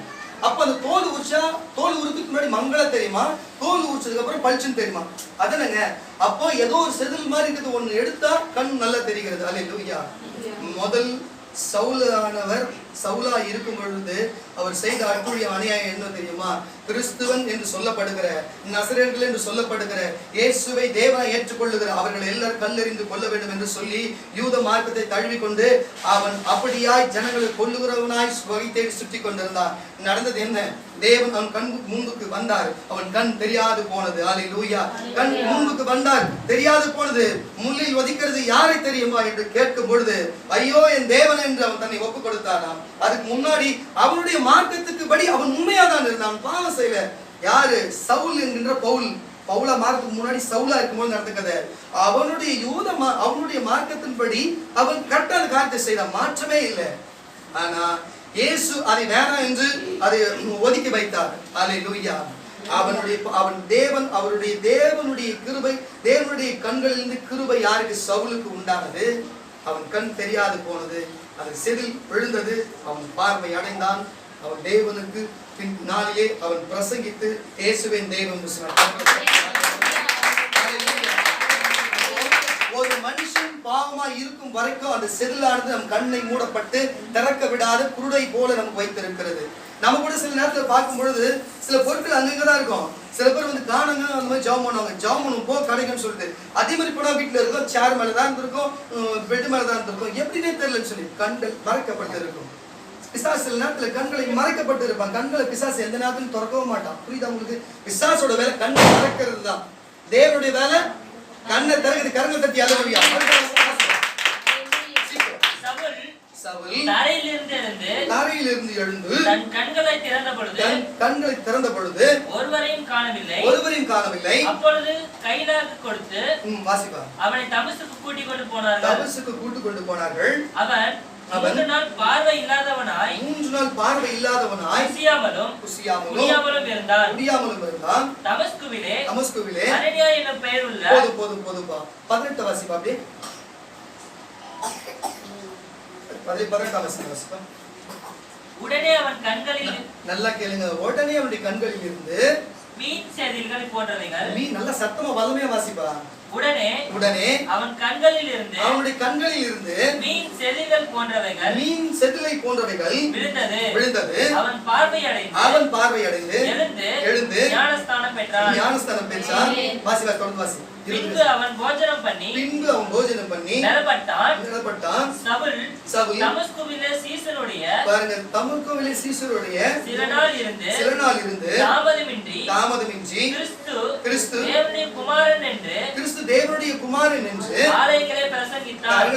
அப்ப அந்த தோல் உரிச்சா, தோல் உரிப்புக்கு முன்னாடி மங்கள தெரியுமா, தோல் உரிச்சதுக்கு அப்புறம் பளிச்சுன்னு தெரியுமா? அதனங்க. அப்போ ஏதோ ஒரு செதில் மாதிரி இருக்குது, ஒண்ணு எடுத்தா கண் நல்லா தெரிகிறது. அல்லேலூயா. முதல் சவுலா இருக்கும் பொழுது அவர் செய்த அற்புதம் அநியாயம் என்ன தெரியுமா? கிறிஸ்துவன் என்று சொல்லப்படுகிற, நசரேயர்கள் என்று சொல்லப்படுகிற இயேசுவை தேவனாய் ஏற்றுக்கொள்ளுகிற அவர்கள் எல்லாரும் கல்லெறிந்து கொள்ள வேண்டும் என்று சொல்லி யூத மார்க்கத்தை தழுவிக்கொண்டு அவன் அப்படியாய் ஜனங்களை கொல்லுகிறவனாய் வகை தேடி சுற்றி கொண்டிருந்தான். நடந்தது என்ன? தேவன் அவன் கண் முன்புக்கு வந்தார், அவன் கண் தெரியாது போனது. அல்லேலூயா. கண் முன்புக்கு வந்தார், தெரியாது போனது. முள்ளில் வதிக்கிறது யாரை தெரியுமா என்று கேட்கும் பொழுது, ஐயோ என் தேவன் என்று அவன் தன்னை ஒப்புக் கொடுத்தானாம். அதுக்கு முன்னாடி அவனுடைய மார்க்கத்துக்கு படி அவன் உண்மையாதான் இருந்தான், பாவம் செய்யல. யாரு? சவுல் என்கின்ற பவுலா மார்க்கத்துக்கு முன்னாடி சவுலா இருக்கும்போது நடந்த கதை. அவனுடைய மார்க்கத்தின்படி அவன் கரெக்டான காரியத்தை செய்தான், மாற்றமே இல்லை. ஆனா இயேசு அதை வேணாம் என்று அதை ஒதுக்கி வைத்தார். அல்லேலூயா. அவருடைய தேவனுடைய கிருபை, தேவனுடைய கண்களிலிருந்து கிருபை யாருக்கு? சவுலுக்கு உண்டானது. அவன் கண் தெரியாது போனது, அது செதில் விழுந்தது, அவன் பார்வை அடைந்தான். அவன் தேவனுக்கு பின் நாளிலே அவன் பிரசங்கித்து இயேசுவின் தேவன் ஒரு மனுஷன் பாவமா இருக்கும் வரைக்கும் அந்த செதிலானது நம் கண்ணை மூடப்பட்டு திறக்க விடாத குருடை போல நமக்கு வைத்திருக்கிறது. நம்ம கூட சில நேரத்துல பார்க்கும் பொழுது சில பொருட்கள் அங்கதான் இருக்கும். சில பேர் வந்து காணுங்க, அந்த மாதிரி ஜாம் பண்ணுவாங்க, ஜாம் பண்ணும் போ கடைக்குன்னு சொல்லிட்டு. அதே மாதிரி போனா வீட்டுல இருக்கும், சேர் மேலதான் இருக்கும், பெட் மேலதான் இருக்கும், எப்படின்னே தெரியலன்னு சொல்லி கண்கள் மறைக்கப்பட்டு இருக்கும். பிசாசு சில நேரத்துல கண்களை மறைக்கப்பட்டு இருப்பான். கண்களை பிசாசு எந்த நேரத்திலும் திறக்கவும் மாட்டான். புரியுதா உங்களுக்கு? பிசாசோட வேலை கண்ணை மறைக்கிறது தான். தேவனுடைய வேலை கண்ணை திறக்குது. கரங்கள் தட்டி அல்லேலூயா. சவுல் தரையிலிருந்து எழுந்து தன் கண்களை திறந்த பொழுது ஒருவரையும் காணவில்லை. அப்பொழுது கைலாக்கு கொடுத்து அவனை தமஸ்குக்கு கூட்டிக் கொண்டு போனார்கள். அவன் 3 நாள் பார்வை இல்லாதவனாய் குசியாமலும் இருந்தான். தமஸ்குவிலே அனனியா என்னும் பெயருள்ள போதும் 18 வாசிப்பா. அப்படியே 18 வாசிப்பா. உடனே அவன் கண்களில் நல்லா கேளுங்க. உடனே அவனுடைய கண்களில் இருந்து மீன் செதில்கள் போன்றவைகள். நல்ல சத்தமா வல்லமையா வாசிப்பா. உடனே அவன் கண்களில் இருந்து மீன் செதில்கள் போன்றவைகள் விழுந்தது. அவன் பார்வையடைந்து எழுந்து ஞானஸ்தானம் பெற்றான். வாசிப்பா, தொடர்ந்து வாசி. பின்பு அவன் போஜனம் பண்ணி நிலப்பட்டான். சவுல் தமஸ்குவிலே சீசருடைய சில நாள் இருந்து தாமதமின்றி கிறிஸ்து தேவனுடைய குமாரன் என்று ஆலயங்களே பிரசங்கித்தார்.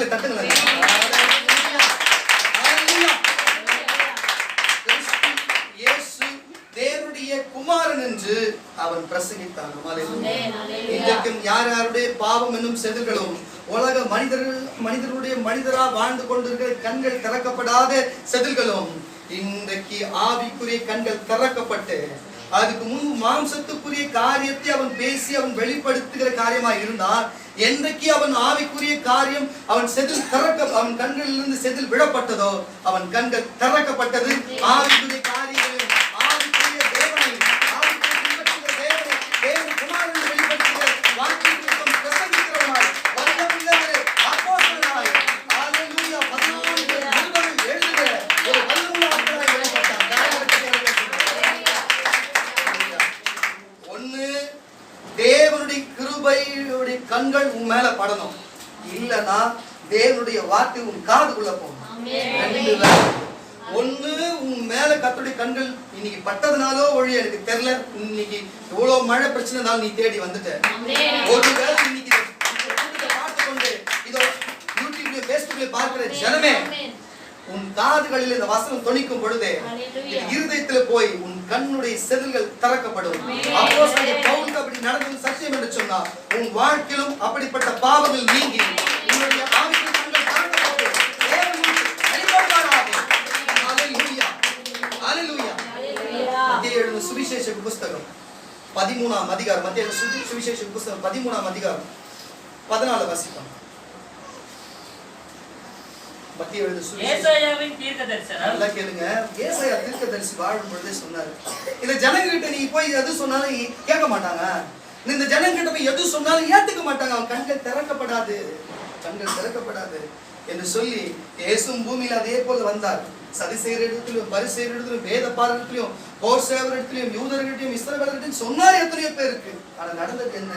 தேவனுடைய குமாரன் என்று அவன் பிரசங்கித்தான். இன்றைக்கும் யாருடைய பாவம் என்னும் செதில்களும் உலக மனிதர்களுடைய மனிதரா வாழ்ந்து கொண்டிருக்கிற கண்கள் திறக்கப்படாத செதில்களும் இன்றைக்கு ஆவிக்குரிய கண்கள் திறக்கப்பட்டு அதுக்கு முன்பு மாம்சத்துக்குரிய காரியத்தை அவன் பேசி அவன் வெளிப்படுத்துகிற காரியமா இருந்தால், என்றைக்கு அவன் ஆவிக்குரிய காரியம் அவன் செதில் அவன் கண்களிலிருந்து செதில் விடப்பட்டதோ அவன் கண்கள் திறக்கப்பட்டது. ஆவிக்குரிய காரியங்கள் ஆவிக்குரிய தேவனை தேவன் குமாரனை வெளிப்படுத்துகிற வாக்கியத்திற்கும் பிரசங்கிக்கிறவனாய் வல்லமையுள்ளவரே அப்போஸ்தலனாய் ஹல்லேலூயா 14 நிருபங்கள் எழுதுகிற ஒரு வல்லமையுள்ள ஆட்களாய் வெளிப்பட்டான். தேவனுடைய கிருபையுடைய கண்கள் உன் மேல படணும். இல்லனா தேவனுடைய வார்த்தை உன் காதுக்குள்ள போகும். ஒண்ணு உன் மேல கர்த்தருடைய கண்கள் இன்னைக்கு பட்டதுனாலோ ஒழி எனக்கு தெரியல. இன்னைக்கு எவ்வளவு மழை பிரச்சனைனால நீ தேடி வந்துட்ட. ஒருவேளை இன்னைக்கு பார்த்து கொண்டு இதோ யூடியூப்ல பேஸ்புக்ல பார்க்கிற ஜனமே, உன் காதுகளில் இந்த வசனம் தொனிக்கும் பொழுதே இருதயத்துல போய் உன் கண்ணுடைய செதில்கள் திறக்கப்படும். அப்போஸ்தலன் பவுல் அப்படி நடந்தது சத்தியம் என்று சொன்னார். உன் வாழ்க்கையிலும் அப்படிப்பட்ட பாவங்கள் நீங்கி உன்னுடைய ஆவிக்குரிய கண்கள் திறக்கப்படும். தேவன் வெளிப்படுவாராக. ஹல்லேலூயா ஹல்லேலூயா. மத்தேயு எழுதின சுவிசேஷ புத்தகம் 13ஆம் அதிகாரம். மத்தேயு சுவிசேஷ புத்தகம் 13ஆம் அதிகாரம் 14 வாசிப்போம். ஏசாயாவின் தீர்க்கதரிசனம். நல்லா கேளுங்க. ஏசாயா தீர்க்கதரிசி வாழும் பொழுதே சொன்னாரு, இந்த ஜனங்கிட்ட நீ போய் எது சொன்னாலும் கேட்க மாட்டாங்க. இந்த ஜனங்கிட்ட போய் எது சொன்னாலும் ஏத்துக்க மாட்டாங்க. அவன் கண்கள் திறக்கப்படாது என்று சொல்லி இயேசுவும் பூமியில அதே போல வந்தார். சதிசேயர் இடத்திலும் பரிசேயர் இடத்திலும் வேத பாரகத்திலும் போர் சேவர் இடத்திலும் யூதர்களிடம் இஸ்ரவேலர்களிடம் சொன்னார் எத்தனையோ பேருக்கு. ஆனா நடந்தது என்ன?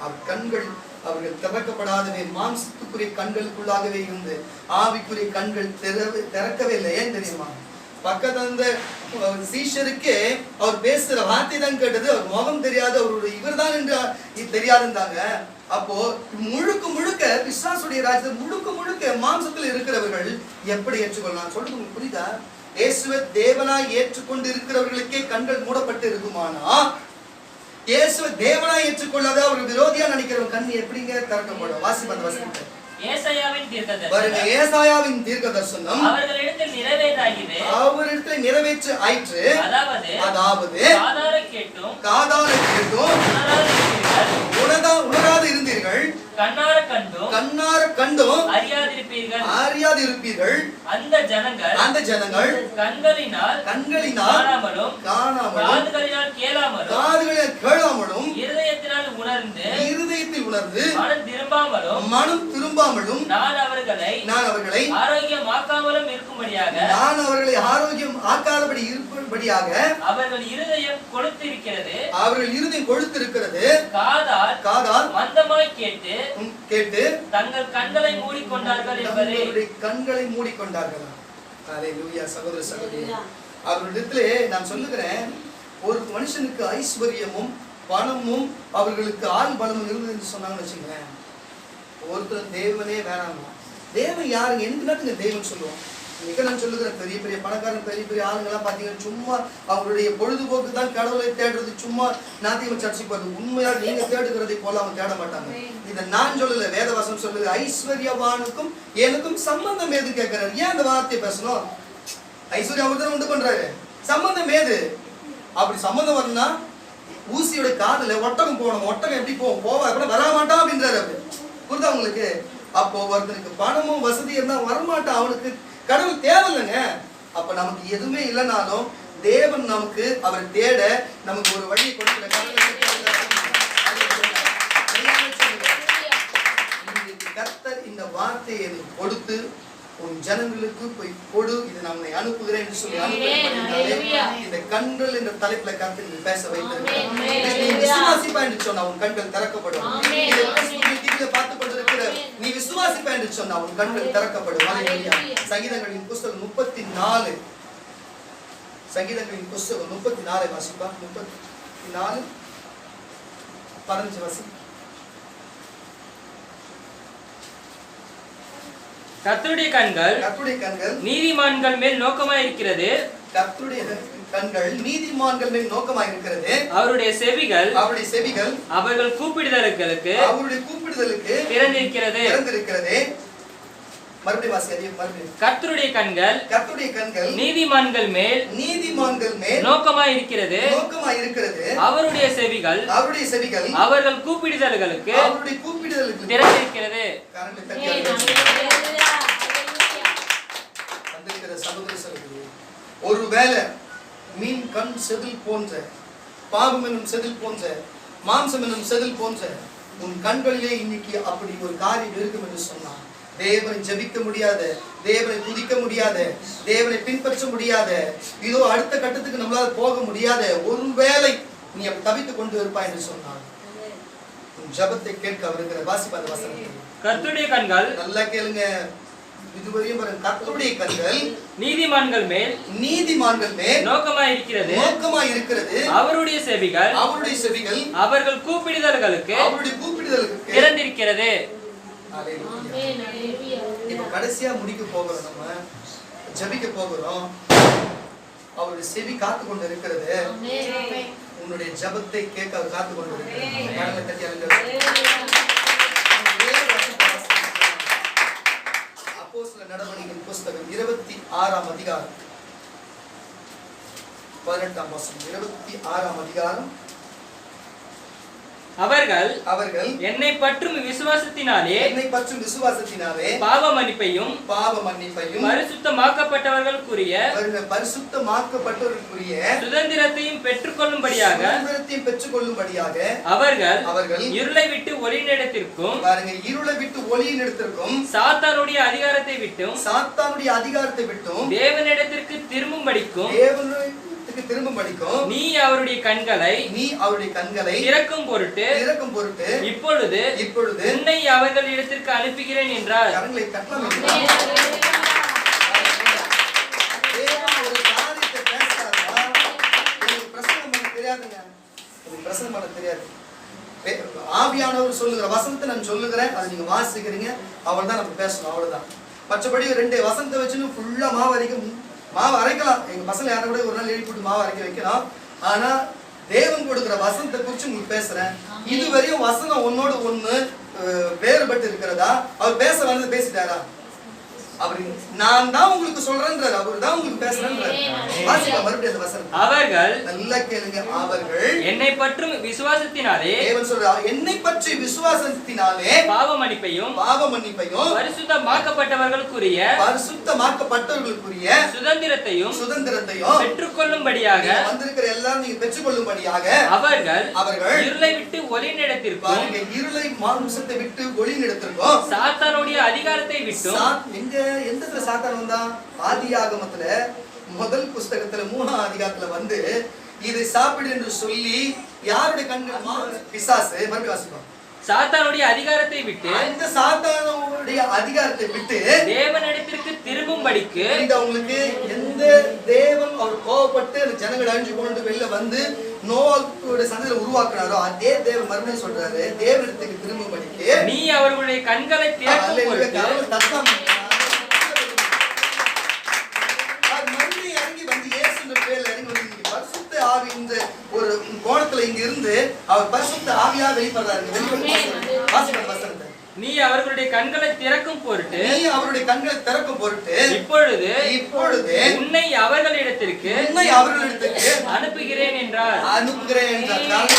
அவர் கண்கள் அவர்கள் திறக்கப்படாதவே மாம்சத்துக்குரிய கண்களுக்குள்ளாகவே இருந்து ஆவிக்குரிய கண்கள் திறக்கவே இல்லை. ஏன் தெரியுமா? பக்கத்துல இருந்த சீஷருக்கு அவர் பேசுற வார்த்தை தான் கேட்டது. அவர் முகம் தெரியாது, அவருடைய இவர் தான் என்று தெரியாதுந்தாங்க. அப்போ முழுக்க பிசாசுடைய ராஜ்யத்தில் முழுக்க மாம்சத்தில் இருக்கிறவர்கள் எப்படி ஏற்றுக்கொள்ளலாம்? சொல்றது உங்களுக்கு புரியுதா? இயேசுவை தேவனாய் ஏற்றுக்கொண்டு இருக்கிறவர்களுக்கே கண்கள் மூடப்பட்டு இருக்குமானா, இயேசுவை தேவனாய் ஏற்றுக்கொள்ளாத ஒரு விரோதியா நினைக்கிறவங்க கண் எப்படிங்க திறக்கப்படும்? வாசிப்ப அந்த வசனத்தை. ஏசாயாவின் தீர்க்கதரிசனம் அவர்களிடத்தில் நிறைவேற்று ஆயிற்று. அதாவது காதார கேட்டும் உணராது இருந்தீர்கள், கண்ணார கண்டும் அறியாதிருப்பீர்கள். அந்த ஜனங்கள் கண்களினால் காணாமலும் காதுகளினால் கேளாமலும் இருதயத்தில் உணர்ந்து மனம் திரும்பாமலும் நான் அவர்களை ஆரோக்கியமாக்காமலும் இருக்கும்படியாக அவர்கள் இருதயம் கொழுத்திருக்கிறது. காதால் மந்தமாய் கேட்டு தங்கள் கண்களை மூடிக்கொண்டார்கள் என்பதே. கண்களை மூடிக்கொண்டார்கள். ஹல்லேலூயா. சகோதர சகோதரி, அவர்களிடத்திலே நான் சொல்லுகிறேன், ஒரு மனுஷனுக்கு ஐஸ்வர்யமும் பணமும் அவர்களுக்கு ஆள் பலமும் இருந்தது என்று சொன்னாங்கன்னு வச்சுங்களேன், ஒருத்தர் தேவனே வேணாமா, தேவன் யாருங்க? எனக்கு தெய்வம் சொல்லுவோம். மிக நான் சொல்லுகிறேன், பெரிய பெரிய பணக்காரன் பெரிய பெரிய ஆளுங்கெல்லாம் பார்த்தீங்கன்னா சும்மா அவங்களுடைய பொழுதுபோக்கு தான் கடவுளை தேடுறது, சும்மா நாத்தியம் சர்ச்சைக்கு போறது. உண்மையா நீங்க தேடுகிறதை போல அவங்க தேட மாட்டாங்க. இதை நான் சொல்லல, வேதவசனம் சொல்லுது. ஐஸ்வர்யவானுக்கும் எனக்கும் சம்பந்தம் ஏது கேட்கிறாரு. ஏன் அந்த வார்த்தையை பேசணும்? ஐஸ்வர்யா அவர் தான் உண்டு பண்றாரு, சம்பந்தம் ஏது? அப்படி சம்பந்தம் வரணும்னா ஊசியோட காதுல ஒட்டகம் போகணும். ஒட்டகம் எப்படி போவோம்? போவா கூட வர மாட்டான் அப்படின்றாரு. அவரு புரியுதா உங்களுக்கு? அப்போ ஒருத்தனுக்கு பணமும் வசதி இருந்தா வரமாட்டான். அவனுக்கு கடவுள் தேவையில்லைங்க. அப்ப நமக்கு எதுவுமே இல்லைனாலும் தேவன் நமக்கு அவர் தேட நமக்கு ஒரு வழியை கொடுக்கிற கர்த்தர் இந்த வார்த்தையை எனக்கு கொடுத்து உன் ஜனங்களுக்கு போய் கொடு, இது நம்மை அனுப்புகிறேன் என்று சொல்லி அனுப்புகிறேன். இந்த கண்கள் என்ற தலைப்புல கர்த்தர் பேச வைத்திருக்கிறேன். விசுவாசிப்பா என்று சொன்னா உன் கண்கள் திறக்கப்படும். பார்த்து கொண்டிருக்கிற நீ விசுவாசிப்பா என்று சொன்னா உன் கண்கள் திறக்கப்படும். சங்கீதங்களின் புஸ்தகம் 34, சங்கீதங்களின் புஸ்தகம் 34 வாசிப்பா. 34 15 வாசி. கர்த்தருடைய கண்கள் நீதிமான்கள் மேல் நோக்கமாய் இருக்கிறது. கர்த்தருடைய கண்கள் நீதிமான்கள் மேல் நோக்கமாய் இருக்கிறது. அவருடைய செவிகள் அவர்கள் கூப்பிடுதலுக்கு திறந்திருக்கிறது. மறுபடியும் வாசி. அதே மறுபடியும். கர்த்தருடைய கண்கள் நீதிமான்கள் மேல் நோக்கமாய் இருக்கிறது. அவருடைய செவிகள் அவர்கள் கூப்பிடுதல்களுக்கு திறந்திருக்கிறது. ஒருவேளை மீன் கண் செதில் போன்ற, பாவம் என்னும் செதில் போன்ற, மாம்சம் என்னும் செதில் போன்ற உன் கண்களிலே இன்னைக்கு அப்படி ஒரு காரியம் இருக்கும் என்று சொன்னான். தேவனை ஜெபிக்க முடியாத, தேவனை துதிக்க முடியாத, தேவனை பின்பற்ற முடியாத, இதோ அடுத்த கட்டத்துக்கு நம்மளால போக முடியாத ஒருவேளை நீ அப்படி தவித்துக் கொண்டு இருப்பாய் என்று சொன்னான். உன் ஜெபத்தை கேட்க வருகிற வாசிப்பாத வசனத்தை கர்த்தருடைய கண்கள் நல்லா கேளுங்க. இதுவரையும் வரும் கர்த்தருடைய கண்கள் நீதிமான்கள் மேல் நோக்கமாய் இருக்கிறது. அவருடைய செவிகள் அவர்கள் கூப்பிடுதல்களுக்கு திறந்திருக்கிறது. இப்ப கடைசியா முடிக்க போகிறோம், நம்ம ஜெபிக்க போகிறோம். அவருடைய செவி காத்து கொண்டு இருக்கிறது. உன்னுடைய ஜெபத்தை கேட்க அவர் காத்து கொண்டு இருக்கிறது. அப்போஸ்தலர் நடவடிக்கையின் புஸ்தகம் 26ஆம் அதிகாரம் 18ஆம் வசனம். 26ஆம் அதிகாரம். அவர்கள் என்னை பற்றும் விசுவாசத்தினாலே பாவ மன்னிப்பையும் பரிசுத்தமாக்கப்பட்டவர்களுக்குரிய சுதந்திரத்தையும் பெற்றுக்கொள்ளும்படியாக அவர்கள் இருளை விட்டு ஒளியினிடத்திற்கும் சாத்தானுடைய அதிகாரத்தை விட்டும் தேவனிடத்திற்கு திரும்பும்படிக்கும் நீ அவருடைய கண்களை திறக்கும் பொருட்டு இப்பொழுது உன்னை அவர்களிடத்திற்கு அனுப்புகிறேன் என்றார். ஆவியானவர் சொல்லுகிற வசனத்தை நான் சொல்லுகிறேன், அதை நீங்க வாசிக்கிறீங்க, அவ்வளவுதான் நம்ம பேசணும், அவ்வளவுதான். மற்றபடி 2 வசனத்தை வச்சுன்னு ஃபுல்லா மாவு அரைக்கலாம். எங்க பசங்க யாரும் கூட ஒரு நாள் எழுதி போட்டு மாவு அரைக்க வைக்கலாம். ஆனா தேவன் கொடுக்கிற வசனத்தை குறிச்சு உங்களுக்கு பேசுறேன். இதுவரையும் வசனம் ஒன்னோடு ஒண்ணு வேறுபட்டு இருக்கிறதா? அவர் பேச வந்து பேசிட்டாரா? அப்படி நான் தான் உங்களுக்கு சொல்றேன்றார், அவர் தான் உங்களுக்கு பேசுறேன்றார். வாசிப்பா மறுபடியும் அந்த வசனம். அவர்கள் நல்லா கேளுங்க. அவர்கள் என்னை பற்றும் விசுவாசத்தினாலே, தேவன் சொல்றார், என்னை பற்றி விசுவாசத்தினாலே பாவ மன்னிப்பையும் பரிசுத்தமாக்கப்பட்டவர்களுக்குரிய சுதந்திரத்தையும் பெற்றுக்கொள்ளும்படியாக வந்திருக்கிற எல்லாரும் நீங்க பெற்றுக்கொள்ளும்படியாக அவர்கள் இருளை விட்டு ஒளியினிடத்திற்கும், இருளை மாம்சத்தை விட்டு ஒளியினிடத்திற்கும் சாத்தானுடைய அதிகாரத்தை விட்டும். எந்த சாத்தான் வந்தா? ஆதியாகமத்துல முதல் புஸ்தகத்துல 3ஆம் அதிகாரத்துல வந்து இதை சாப்பிடு என்று சொல்லி யாருடைய கண்கள்? பிசாசு. மறுபடியும் வாசிப்போம். சாத்தானுடைய அதிகாரத்தை விட்டு, அந்த சாத்தானுடைய அதிகாரத்தை விட்டு தேவனிடத்திற்கு திரும்பும்படிக்கு. உங்களுக்கு எந்த தேவன் அவர் கோபப்பட்டு அந்த ஜனங்களை அழிஞ்சு கொண்டு வெளில வந்து நோவாவுடைய சந்ததியில உருவாக்குனாரோ அதே தேவன் மறுபடியும் சொல்றாரு தேவனிடத்துக்கு திரும்பும்படிக்கு நீ அவர்களுடைய கண்களை திறக்கும் அல்லேலூயா, பொருட்டு கடவுள் தத்தாம். அவர் மறுபடியும் இறங்கி வந்து இயேசுன்ற பேர்ல இறங்கி வந்து இங்க பரிசுத்த ஆவின்ற ஒரு கோணத்துல இங்க இருந்து அவர் பரிசுத்த ஆவியா வெளிப்படுறாரு. வாசிக்கிற வசனத்தை. நீ அவர்களுடைய கண்களை திறக்கும் பொருட்டு நீ அவருடைய கண்களை திறக்கும் பொருட்டு இப்பொழுது உன்னை அவர்களிடத்திற்கு உன்னை அவர்களிடத்துக்கு அனுப்புகிறேன் என்றார். அனுப்புகிறேன் என்றார்.